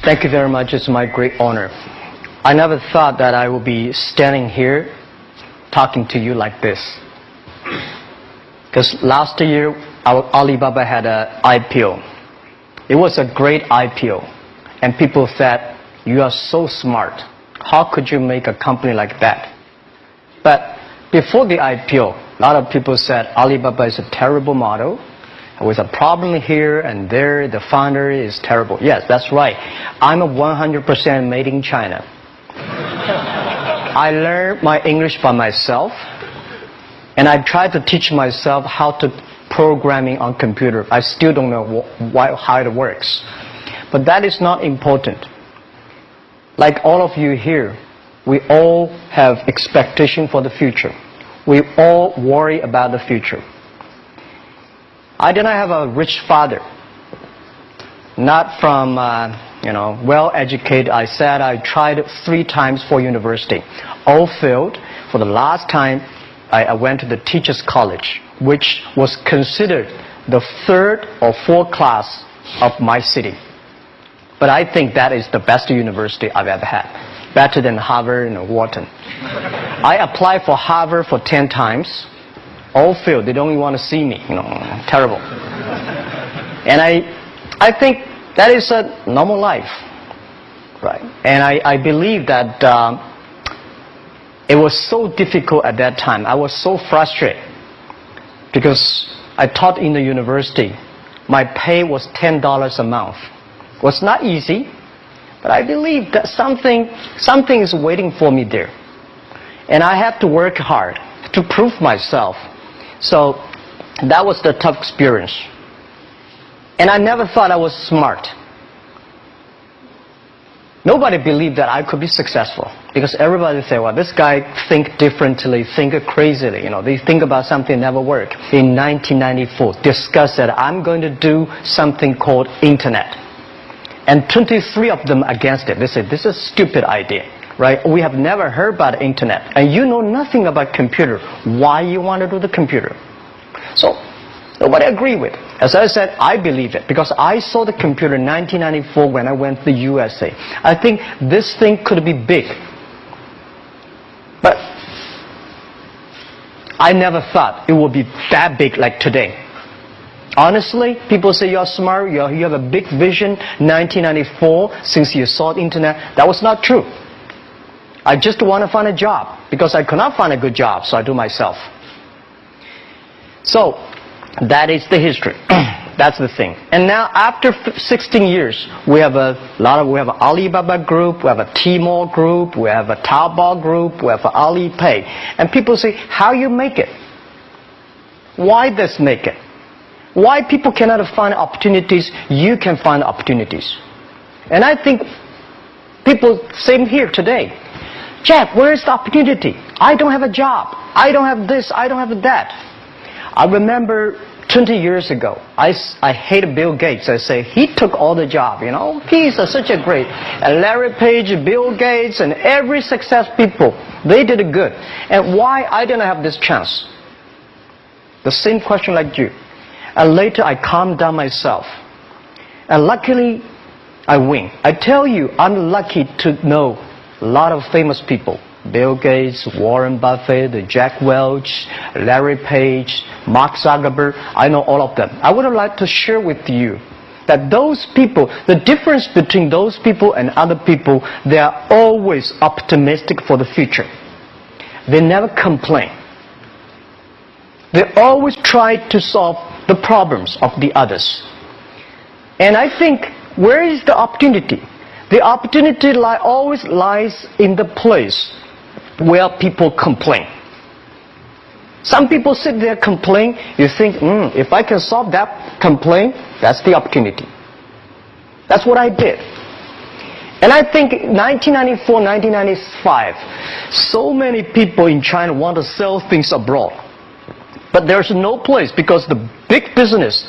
Thank you very much. It's my great honor. I never thought that I would be standing here talking to you like this. Because last year, Alibaba had an IPO. It was a great IPO. And people said, you are so smart. How could you make a company like that? But before the IPO, a lot of people said Alibaba is a terrible model. With a problem here and there, the founder is terrible. Yes, that's right. I'm a 100% made in China. I learned my English by myself, and I tried to teach myself how to programming on computer. I still don't know how it works. But that is not important. Like all of you here, we all have expectation for the future. We all worry about the future. I did not have a rich father. Not from, well-educated. I said I tried 3 times for university. All failed. For the last time, I went to the teacher's college, which was considered the 3rd or 4th class of my city. But I think that is the best university I've ever had. Better than Harvard and Wharton. I applied for Harvard for 10 times. All failed. They don't even want to see me. Terrible. And I think that is a normal life, right? And I believe that it was so difficult at that time. I was so frustrated because I taught in the university. My pay was $10 a month. It was not easy, but I believe that something is waiting for me there, and I have to work hard to prove myself. So that was the tough experience. And I never thought I was smart. Nobody believed that I could be successful. Because everybody said, well, this guy think differently, think crazily. They think about something never work. In 1994, discussed that I'm going to do something called internet. And 23 of them against it. They said, this is a stupid idea. Right? We have never heard about internet. And you know nothing about computer. Why you want to do the computer? So, nobody agreed with it. As I said, I believe it. Because I saw the computer in 1994 when I went to the USA. I think this thing could be big. But I never thought it would be that big like today. Honestly, people say you're smart, you have a big vision. 1994, since you saw the internet, that was not true. I just want to find a job because I could not find a good job, so I do myself. So that is the history. That's the thing. And now after 16 years, we have an Alibaba group, we have a Tmall group, we have a Taobao group, we have an Alipay. And people say, how you make it? Why this make it? Why people cannot find opportunities? You can find opportunities. And I think people, same here today. Jack, where is the opportunity? I don't have a job. I don't have this. I don't have that. I remember 20 years ago, I hated Bill Gates. I say, he took all the job, He's such a great. And Larry Page, Bill Gates, and every success people, they did it good. And why I didn't have this chance? The same question like you. And later I calmed down myself. And luckily, I win. I tell you, I'm lucky to know a lot of famous people. Bill Gates, Warren Buffett, Jack Welch, Larry Page, Mark Zuckerberg. I know all of them. I would like to share with you that those people, the difference between those people and other people, they are always optimistic for the future. They never complain. They always try to solve the problems of the others. And I think, where is the opportunity? The opportunity always lies in the place where people complain. Some people sit there complain. You think, if I can solve that complaint, that's the opportunity. That's what I did. And I think 1994, 1995, so many people in China want to sell things abroad. But there's no place because the big business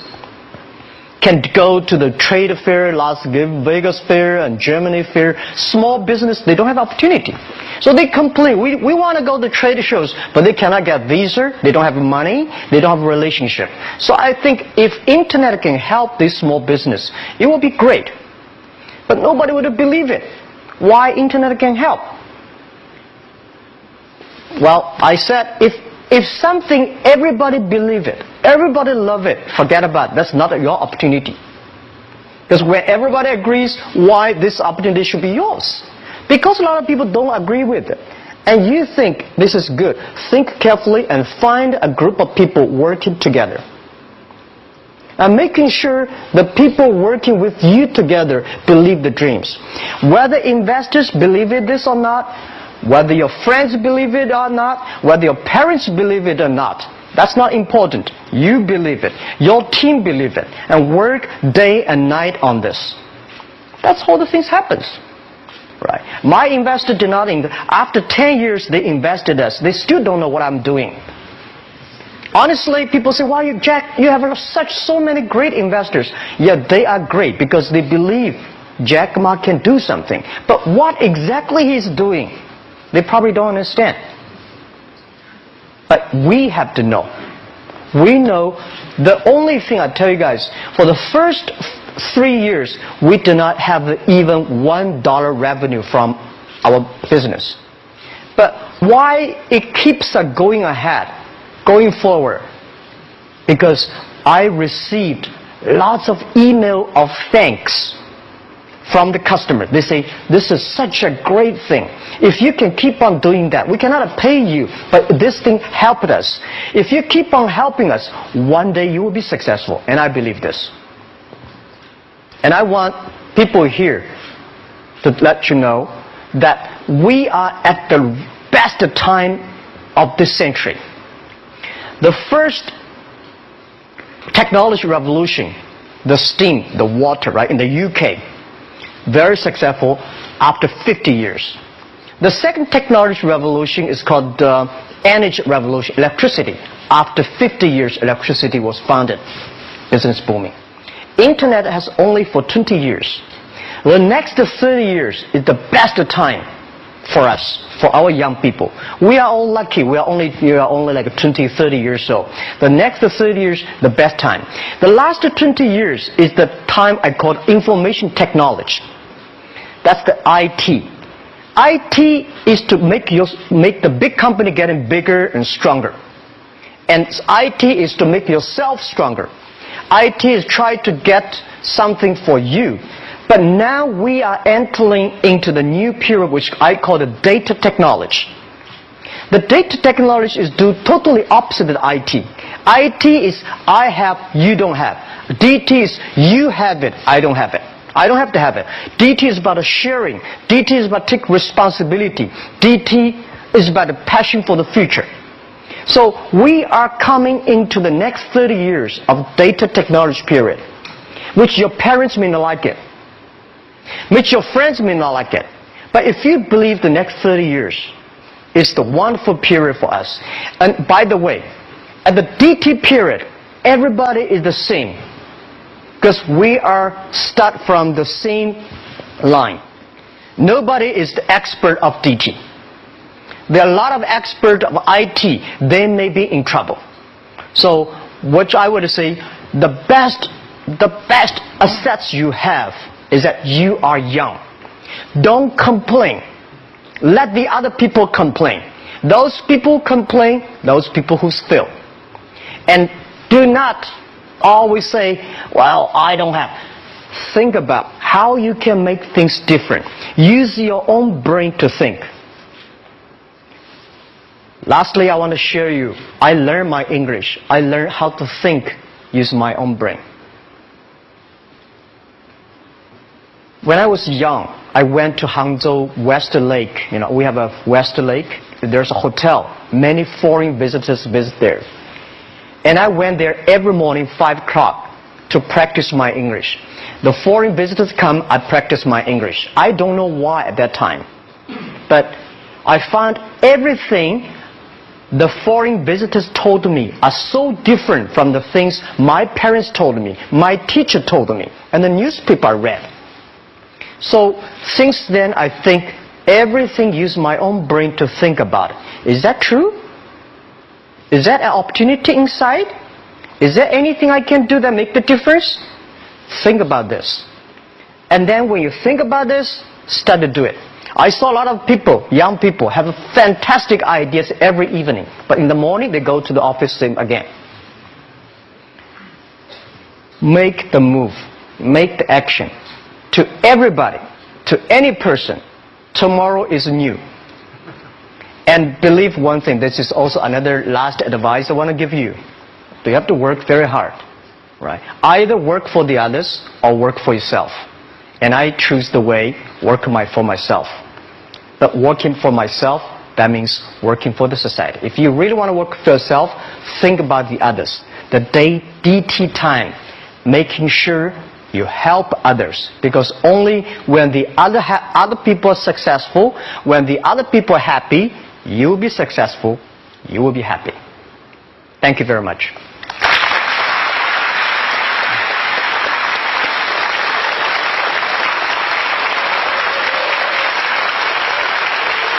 can go to the trade fair, Las Vegas fair and Germany fair. Small business, they don't have opportunity. So they complain. We want to go to trade shows, but they cannot get visa. They don't have money. They don't have a relationship. So I think if internet can help this small business, it will be great. but nobody would believe it. Why internet can help? Well, I said, if something, everybody believe it, everybody love it, forget about it. That's not your opportunity. Because when everybody agrees, why this opportunity should be yours? Because a lot of people don't agree with it. And you think this is good. Think carefully and find a group of people working together. And making sure the people working with you together believe the dreams. Whether investors believe in this or not, whether your friends believe it or not, whether your parents believe it or not, that's not important. You believe it. Your team believe it. And work day and night on this. That's how the things happens. Right. My investor did not after 10 years they invested us. They still don't know what I'm doing. Honestly, people say, "Why Jack, you have so many great investors." Yeah, they are great because they believe Jack Ma can do something. But what exactly he's doing, they probably don't understand. But we have to know. We know the only thing I tell you guys, for the first 3 years, we did not have even $1 revenue from our business. But why it keeps us going ahead, going forward? Because I received lots of email of thanks from the customer. They say, "This is such a great thing. If you can keep on doing that, we cannot pay you, but this thing helped us. If you keep on helping us, one day you will be successful." And I believe this. And I want people here to let you know that we are at the best time of this century. The first technology revolution, the steam, the water, right, in the UK, very successful after 50 years. The second technology revolution is called the energy revolution, electricity. After 50 years, electricity was founded. Business booming. Internet has only for 20 years. The next 30 years is the best time for us, for our young people. We are all lucky. We are only like 20, 30 years old. The next 30 years, the best time. The last 20 years is the time I call information technology. That's the IT. IT is to make the big company getting bigger and stronger. And IT is to make yourself stronger. IT is trying to get something for you. But now we are entering into the new period which I call the data technology. The data technology is totally opposite of IT. IT is I have, you don't have. DT is you have it, I don't have it. I don't have to have it. DT is about sharing. DT is about taking responsibility. DT is about the passion for the future. So we are coming into the next 30 years of data technology period, which your parents may not like it, which your friends may not like it. But if you believe the next 30 years is the wonderful period for us. And by the way, at the DT period, everybody is the same. Because we are start from the same line. Nobody is the expert of DT. There are a lot of experts of IT. They may be in trouble. So what I would say, the best assets you have is that you are young. Don't complain. Let the other people complain. Those people complain, those people who fail. And do not always say, "Well, I don't have." Think about how you can make things different. Use your own brain to think. Lastly, I want to share you, I learned my English. I learned how to think using my own brain. When I was young, I went to Hangzhou West Lake. We have a West Lake. There's a hotel. Many foreign visitors visit there. And I went there every morning, 5 o'clock, to practice my English. The foreign visitors come, I practice my English. I don't know why at that time. But I found everything the foreign visitors told me are so different from the things my parents told me, my teacher told me, and the newspaper I read. So since then, I think everything use my own brain to think about it. Is that true? Is that an opportunity inside? Is there anything I can do that make the difference? Think about this. And then when you think about this, start to do it. I saw a lot of people, young people, have fantastic ideas every evening. But in the morning, they go to the office same again. Make the move. Make the action. To everybody, to any person, tomorrow is new. And believe one thing, this is also another last advice I want to give you. You have to work very hard. Right? Either work for the others or work for yourself. And I choose the way, work for myself. But working for myself, that means working for the society. If you really want to work for yourself, think about the others. The DT time, making sure you help others. Because only when the other people are successful, when the other people are happy, you will be successful, you will be happy. Thank you very much.